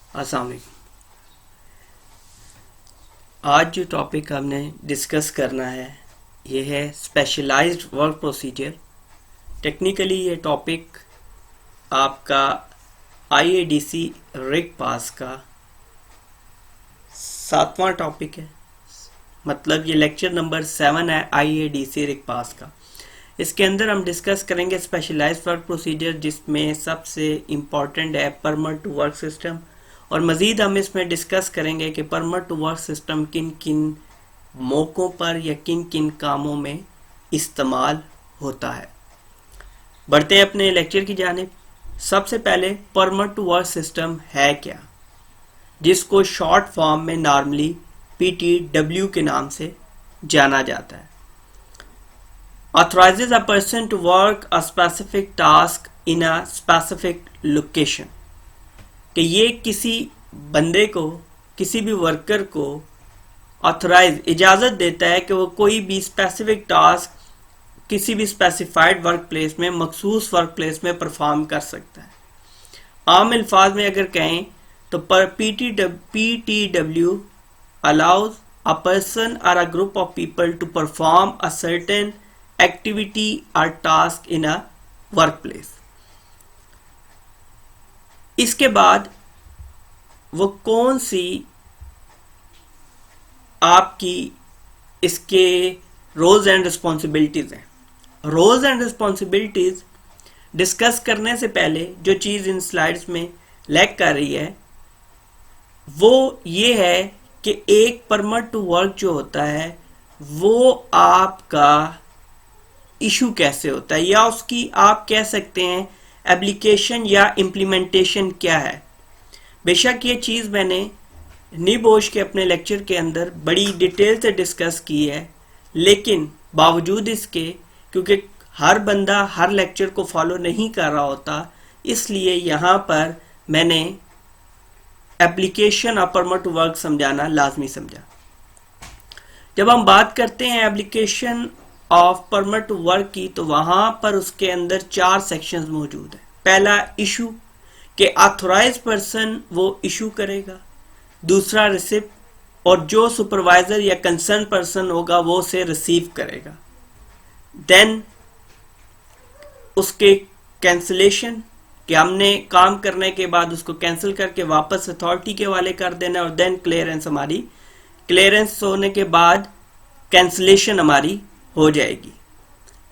अस्सलाम वालेकुम। आज जो टॉपिक हमने डिस्कस करना है ये है स्पेशलाइज्ड वर्क प्रोसीजर। टेक्निकली ये टॉपिक आपका आईएडीसी रिग पास का 7वां टॉपिक है, मतलब ये लेक्चर नंबर 7 है आईएडीसी रिग पास का। इसके अंदर हम डिस्कस करेंगे स्पेशलाइज्ड वर्क प्रोसीजर, जिसमें सबसे इम्पॉर्टेंट है परमिट टू वर्क सिस्टम, और मज़ीद हम इसमें डिस्कस करेंगे कि परमिट टू वर्क सिस्टम किन किन मौक़ों पर या किन किन कामों में इस्तेमाल होता है। बढ़ते हैं अपने लेक्चर की जानिब। सबसे पहले परमिट टू वर्क सिस्टम है क्या, जिसको शॉर्ट फॉर्म में नॉर्मली पीटीडब्ल्यू के नाम से जाना जाता है। Authorizes a person to work a specific task in a specific location, कि ये किसी बंदे को, किसी भी वर्कर को ऑथराइज इजाज़त देता है कि वो कोई भी स्पेसिफिक टास्क किसी भी स्पेसिफाइड वर्क प्लेस में, मखसूस वर्क प्लेस में परफॉर्म कर सकता है। आम अल्फाज में अगर कहें तो पीटीडब्ल्यू अलाउज अ पर्सन और a group of people to perform a certain activity और task in a work place. इसके बाद वो कौन सी आपकी इसके रोल्स एंड रिस्पॉन्सिबिलिटीज हैं। रोल्स एंड रिस्पॉन्सिबिलिटीज डिस्कस करने से पहले जो चीज़ इन स्लाइड्स में लैग कर रही है वो ये है कि एक परमिट टू वर्क जो होता है वो आपका इशू कैसे होता है, या उसकी आप कह सकते हैं एप्लीकेशन या इम्प्लीमेंटेशन क्या है। बेशक ये चीज़ मैंने निबोश के अपने लेक्चर के अंदर बड़ी डिटेल से डिस्कस की है, लेकिन बावजूद इसके, क्योंकि हर बंदा हर लेक्चर को फॉलो नहीं कर रहा होता, इसलिए यहाँ पर मैंने application of permit to work समझाना लाजमी समझा। जब हम बात करते हैं application of permit to work की, तो वहां पर उसके अंदर 4 सेक्शंस मौजूद है। पहला इशू, कि ऑथराइज पर्सन वो इशू करेगा। दूसरा रिसिप्ट, और जो सुपरवाइजर या कंसर्न पर्सन होगा वो उसे रिसीव करेगा। देन उसके कैंसिलेशन, कि हमने काम करने के बाद उसको कैंसिल करके वापस अथॉरिटी के हवाले कर देना, और देन क्लियरेंस, हमारी क्लियरेंस होने के बाद कैंसिलेशन हमारी हो जाएगी।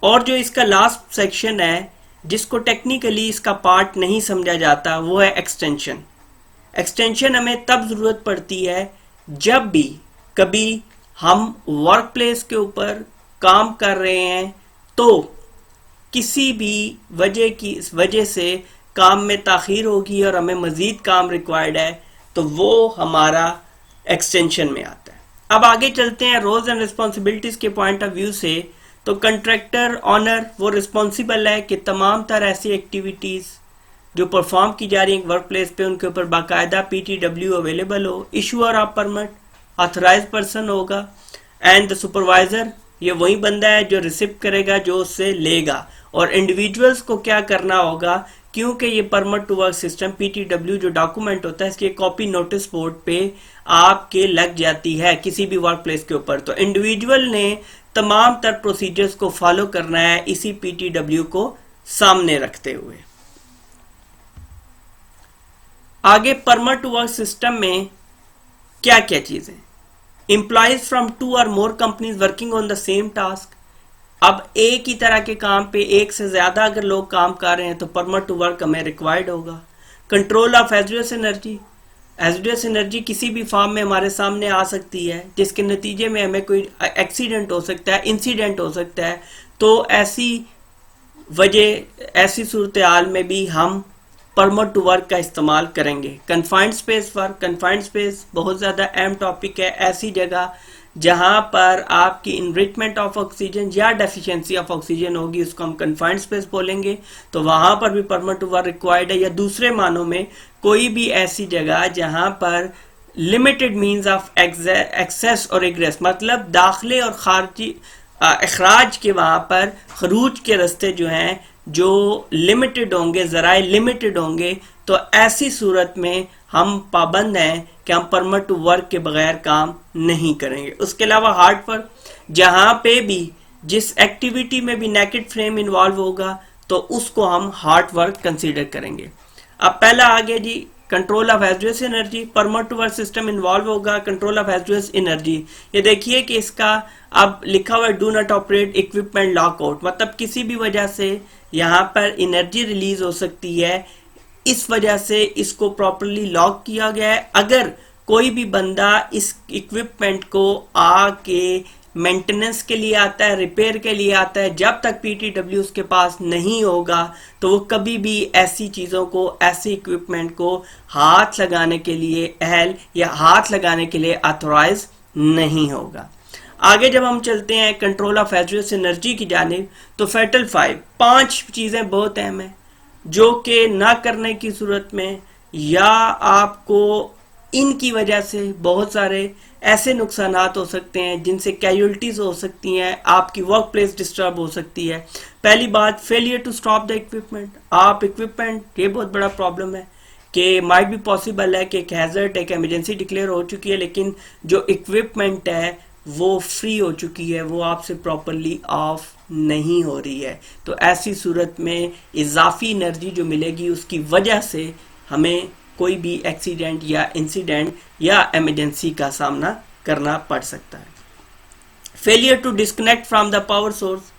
और जो इसका लास्ट सेक्शन है जिसको टेक्निकली इसका पार्ट नहीं समझा जाता, वो है एक्सटेंशन। एक्सटेंशन हमें तब ज़रूरत पड़ती है जब भी कभी हम वर्क प्लेस के ऊपर काम कर रहे हैं तो किसी भी वजह से काम में ताख़ीर होगी और हमें मज़ीद काम रिक्वायर्ड है, तो वो हमारा एक्सटेंशन में आता है। अब आगे चलते हैं रोल्स एंड रिस्पॉन्सिबिलिटीज के पॉइंट ऑफ व्यू से। तो कंट्रैक्टर ऑनर वो रिस्पॉन्सिबल है कि तमाम तरह ऐसी एक्टिविटीज़ जो परफॉर्म की जा रही हैं वर्क प्लेस पे, उनके ऊपर बाकायदा पीटीडब्ल्यू अवेलेबल हो। Issuer of permit authorize person होगा, एंड द सुपरवाइजर ये वही बंदा है जो रिसिप्ट करेगा, जो उससे लेगा। और इंडिविजुअल्स को क्या करना होगा, क्योंकि ये permit to work system PTW जो डॉक्यूमेंट होता है, इसकी कॉपी नोटिस बोर्ड पे आपके लग जाती है किसी भी वर्क प्लेस के ऊपर, तो इंडिविजुअल ने तमाम तर प्रोसीजर्स को फॉलो करना है इसी पीटीडब्ल्यू को सामने रखते हुए। आगे परमिट टू वर्क सिस्टम में क्या क्या चीजें, एम्प्लॉइज फ्रॉम 2 और मोर companies working on the same task. अब एक ही तरह के काम पे एक से ज्यादा अगर लोग काम कर रहे हैं तो परमिट टू वर्क हमें रिक्वायर्ड होगा। कंट्रोल ऑफ हैज़र्डस एनर्जी, हैज़र्डस एनर्जी किसी भी फॉर्म में हमारे सामने आ सकती है, जिसके नतीजे में हमें कोई एक्सीडेंट हो सकता है, इंसिडेंट हो सकता है, तो ऐसी सूरत हाल में भी हम परमिट टू वर्क का इस्तेमाल करेंगे। Confined space work, confined space बहुत ज़्यादा अहम टॉपिक है। ऐसी जगह जहाँ पर आपकी इनरिचमेंट ऑफ ऑक्सीजन या डेफिशिएंसी ऑफ ऑक्सीजन होगी, उसको हम कन्फाइंड स्पेस बोलेंगे, तो वहाँ पर भी परमिट टू वर्क रिक्वायर्ड है। या दूसरे मानों में कोई भी ऐसी जगह जहाँ पर लिमिटेड मीन्स ऑफ एक्सेस और एग्रेस, मतलब दाखिले और खारजी अखराज के, वहाँ पर खरूज के रास्ते जो हैं जो लिमिटेड होंगे, ज़राए लिमिटेड होंगे, तो ऐसी सूरत में हम पाबंद हैं कि हम परमिट टू वर्क के बगैर काम नहीं करेंगे। उसके अलावा हार्ड वर्क, जहां पे भी जिस एक्टिविटी में भी नेकेड फ्रेम इन्वॉल्व होगा तो उसको हम हार्ड वर्क कंसीडर करेंगे। अब पहला आ गया जी control of hazardous energy. Permit to work system involve होगा कंट्रोल ऑफ हैजरस एनर्जी। ये देखिए कि इसका अब लिखा हुआ do not operate equipment lockout, मतलब किसी भी वजह से यहाँ पर एनर्जी रिलीज हो सकती है, इस वजह से इसको प्रॉपरली लॉक किया गया है। अगर कोई भी बंदा इस इक्विपमेंट को आके मेंटेनेंस के लिए आता है, रिपेयर के लिए आता है, जब तक पीटीडब्ल्यू उसके पास नहीं होगा तो वो कभी भी ऐसी चीज़ों को, ऐसे इक्विपमेंट को हाथ लगाने के लिए अहल या हाथ लगाने के लिए ऑथोराइज नहीं होगा। आगे जब हम चलते हैं कंट्रोल ऑफ हैजरस एनर्जी की जानिब, तो फैटल 5 चीज़ें बहुत अहम है जो कि ना करने की सूरत में या आपको इनकी वजह से बहुत सारे ऐसे नुकसानात हो सकते हैं जिनसे कैजुअल्टीज हो सकती हैं, आपकी वर्क प्लेस डिस्टर्ब हो सकती है। पहली बात, failure to stop the equipment. आप इक्विपमेंट, ये बहुत बड़ा प्रॉब्लम है कि माइट भी पॉसिबल है कि एक हैजर्ड, एक इमरजेंसी डिक्लेयर हो चुकी है, लेकिन जो इक्विपमेंट है वो फ्री हो चुकी है, वो आपसे प्रॉपरली ऑफ नहीं हो रही है। तो ऐसी सूरत में इजाफी एनर्जी जो मिलेगी उसकी वजह से हमें कोई भी एक्सीडेंट या इंसिडेंट या इमरजेंसी का सामना करना पड़ सकता है। Failure to disconnect from the power source.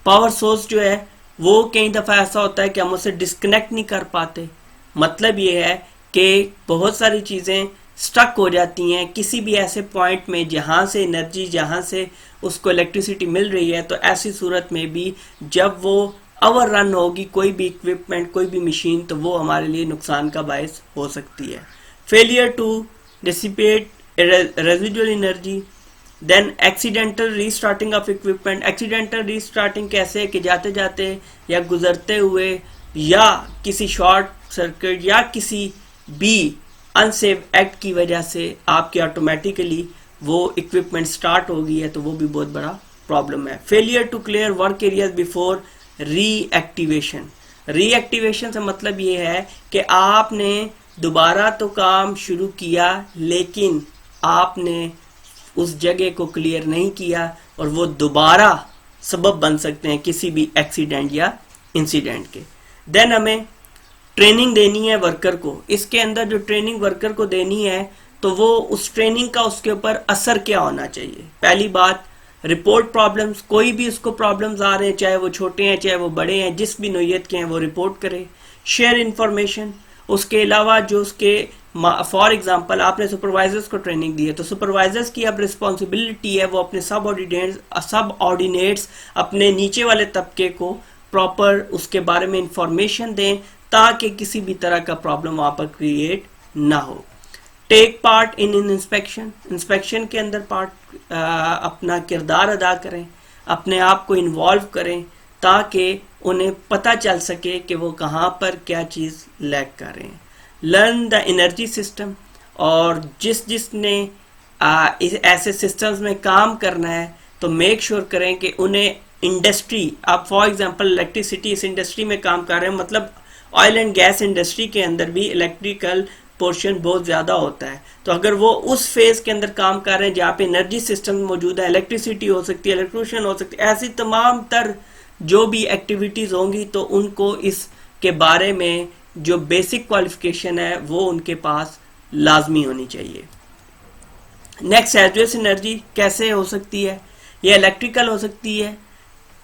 Power source जो है वो कई दफ़ा ऐसा होता है कि हम उससे डिस्कनेक्ट नहीं कर पाते। मतलब ये है कि बहुत सारी चीज़ें स्टक हो जाती हैं किसी भी ऐसे पॉइंट में जहाँ से एनर्जी, जहाँ से उसको इलेक्ट्रिसिटी मिल रही है। तो ऐसी सूरत में भी जब वो ओवर रन होगी कोई भी इक्विपमेंट, कोई भी मशीन, तो वो हमारे लिए नुकसान का बायस हो सकती है। Failure to dissipate residual energy. Then accidental restarting of equipment. Accidental restarting कैसे, कि जाते जाते या गुजरते हुए या किसी शॉर्ट सर्किट या किसी भी अनसेफ एक्ट की वजह से आपकी ऑटोमेटिकली वो इक्विपमेंट स्टार्ट हो गई है, तो वो भी बहुत बड़ा प्रॉब्लम है। Failure to clear work areas before reactivation. Reactivation से मतलब ये है कि आपने दोबारा तो काम शुरू किया लेकिन आपने उस जगह को क्लियर नहीं किया और वो दोबारा सबब बन सकते हैं किसी भी एक्सीडेंट या इंसिडेंट के। देन हमें ट्रेनिंग देनी है वर्कर को। इसके अंदर जो ट्रेनिंग वर्कर को देनी है तो वो उस ट्रेनिंग का उसके ऊपर असर क्या होना चाहिए। पहली बात, रिपोर्ट प्रॉब्लम्स। कोई भी उसको प्रॉब्लम्स आ रहे हैं, चाहे वो छोटे हैं चाहे वो बड़े हैं, जिस भी नोयत के हैं वो रिपोर्ट करे। Share information. उसके अलावा जो उसके फॉर एग्जांपल आपने सुपरवाइजर्स को ट्रेनिंग दी है तो सुपरवाइजर्स की अब रिस्पॉन्सिबिलिटी है वो अपने सब ऑर्डिनेट्स अपने नीचे वाले तबके को प्रॉपर उसके बारे में इंफॉर्मेशन दें ताकि किसी भी तरह का प्रॉब्लम वहाँ पर क्रिएट ना हो। Take part in inspection. Inspection के अंदर अपना किरदार अदा करें, अपने आप को इन्वॉल्व करें ताकि उन्हें पता चल सके कि वो कहाँ पर क्या चीज़ लैक कर रहे हैं। Learn the energy system. और जिसने ऐसे सिस्टम्स में काम करना है तो मेक श्योर करें कि उन्हें इंडस्ट्री, आप फॉर एग्जांपल इलेक्ट्रिसिटी इस इंडस्ट्री में काम कर रहे हैं, मतलब ऑयल एंड गैस इंडस्ट्री के अंदर भी इलेक्ट्रिकल पोर्शन बहुत ज़्यादा होता है, तो अगर वो उस फेज के अंदर काम कर रहे हैं जहाँ पे एनर्जी सिस्टम मौजूद है, इलेक्ट्रिसिटी हो सकती है, इलेक्ट्रिशियन हो सकती है, ऐसी तमाम तर जो भी एक्टिविटीज़ होंगी तो उनको इसके बारे में जो बेसिक क्वालिफिकेशन है वो उनके पास लाजमी होनी चाहिए। नेक्स्ट, हैजरस एनर्जी कैसे हो सकती है? ये इलेक्ट्रिकल हो सकती है,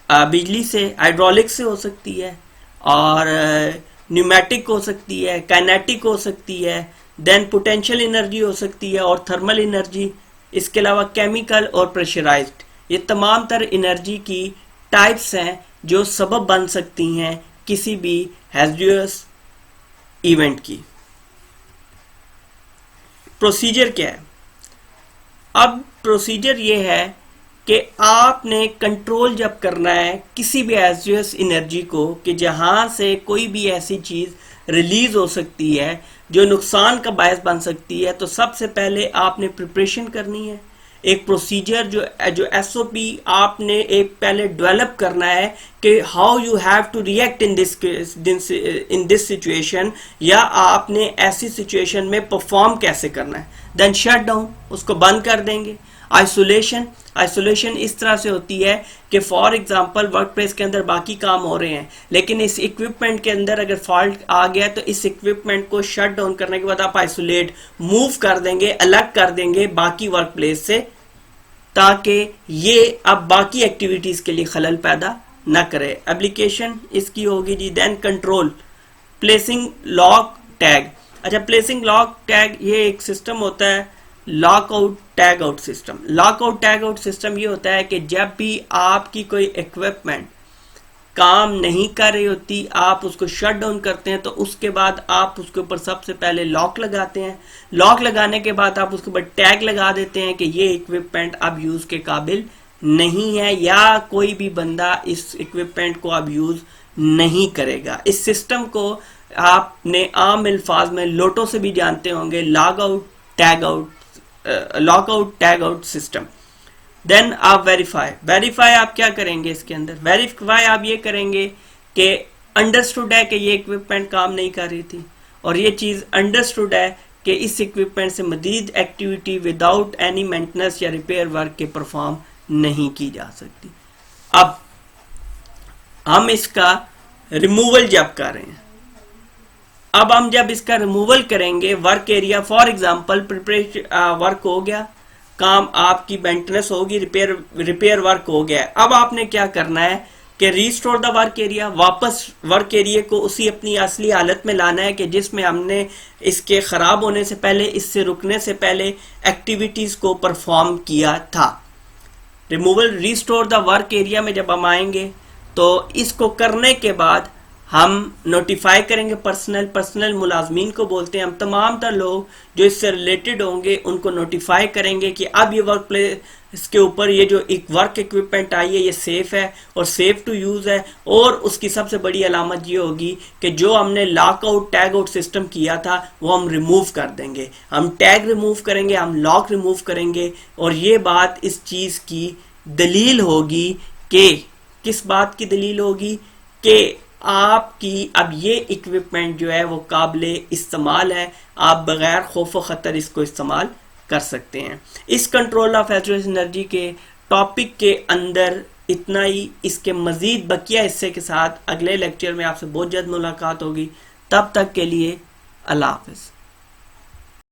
बिजली से, हाइड्रोलिक से हो सकती है, और न्यूमेटिक हो सकती है, काइनेटिक हो सकती है, देन पोटेंशियल एनर्जी हो सकती है और थर्मल एनर्जी। इसके अलावा केमिकल और प्रेशराइज्ड, ये तमाम तर एनर्जी की टाइप्स हैं जो सबब बन सकती हैं किसी भी हैजरस इवेंट की। प्रोसीजर क्या है? अब प्रोसीजर ये है कि आपने कंट्रोल जब करना है किसी भी हैजरस एनर्जी को कि जहां से कोई भी ऐसी चीज़ रिलीज हो सकती है जो नुकसान का बायस बन सकती है, तो सबसे पहले आपने प्रिपरेशन करनी है एक प्रोसीजर जो एसओपी आपने एक पहले डेवलप करना है कि how you have to react in this situation, या आपने ऐसी सिचुएशन में परफॉर्म कैसे करना है। देन शट डाउन, उसको बंद कर देंगे। आइसोलेशन इस तरह से होती है कि फॉर एग्जांपल वर्क प्लेस के अंदर बाकी काम हो रहे हैं, लेकिन इस इक्विपमेंट के अंदर अगर फॉल्ट आ गया तो इस इक्विपमेंट को शट डाउन करने के बाद आप आइसोलेट मूव कर देंगे, अलग कर देंगे बाकी वर्क प्लेस से, ताकि ये अब बाकी एक्टिविटीज के लिए खलल पैदा न करे। एप्लीकेशन इसकी होगी जी। Then control, placing lock tag. अच्छा, प्लेसिंग लॉक टैग ये एक सिस्टम होता है, lock out tag out system. Lock out tag out system ये होता है कि जब भी आपकी कोई इक्विपमेंट काम नहीं कर रही होती, आप उसको शट डाउन करते हैं, तो उसके बाद आप उसके ऊपर सबसे पहले लॉक लगाते हैं। लॉक लगाने के बाद आप उसके ऊपर टैग लगा देते हैं कि ये इक्विपमेंट अब यूज के काबिल नहीं है, या कोई भी बंदा इस इक्विपमेंट को अब यूज नहीं करेगा। इस सिस्टम को आपने आम अल्फाज में लोटो से भी जानते होंगे, lock out tag out, lockout tag out system. Then आप वेरीफाई आप क्या करेंगे इसके अंदर? वेरीफाई आप ये करेंगे कि अंडरस्टूड है कि ये इक्विपमेंट काम नहीं कर रही थी, और ये चीज अंडरस्टूड है कि इस इक्विपमेंट से मजीद एक्टिविटी विदाउट एनी मेंटेनेंस या रिपेयर वर्क के परफॉर्म नहीं की जा सकती। अब हम इसका रिमूवल जब कर रहे हैं, अब हम जब इसका रिमूवल करेंगे, work area for example preparation work हो गया, काम आपकी मेंटेनेंस होगी, रिपेयर वर्क हो गया। अब आपने क्या करना है कि रीस्टोर द वर्क एरिया, वापस वर्क एरिया को उसी अपनी असली हालत में लाना है कि जिसमें हमने इसके खराब होने से पहले, इससे रुकने से पहले एक्टिविटीज को परफॉर्म किया था। Removal restore the work area में जब हम आएंगे तो इसको करने के बाद हम नोटिफाई करेंगे पर्सनल मुलाजमीन को बोलते हैं हम, तमाम तर लोग जो इससे रिलेटेड होंगे उनको नोटिफाई करेंगे कि अब ये वर्क प्लेस के ऊपर ये जो एक वर्क इक्विपमेंट आई है ये सेफ है और सेफ टू यूज है। और उसकी सबसे बड़ी अलामत ये होगी कि जो हमने lock out tag out system किया था वो हम रिमूव कर देंगे, हम टैग रिमूव करेंगे, हम लॉक रिमूव करेंगे। और ये बात इस चीज की दलील होगी कि किस बात की दलील होगी कि आपकी अब ये इक्विपमेंट जो है वो काबिले इस्तेमाल है, आप बगैर खौफ व खतर इसको इस्तेमाल कर सकते हैं। इस कंट्रोल ऑफ हैजरस एनर्जी के टॉपिक के अंदर इतना ही। इसके मजीद बकिया हिस्से के साथ अगले लेक्चर में आपसे बहुत जल्द मुलाकात होगी। तब तक के लिए अल्लाह हाफिज।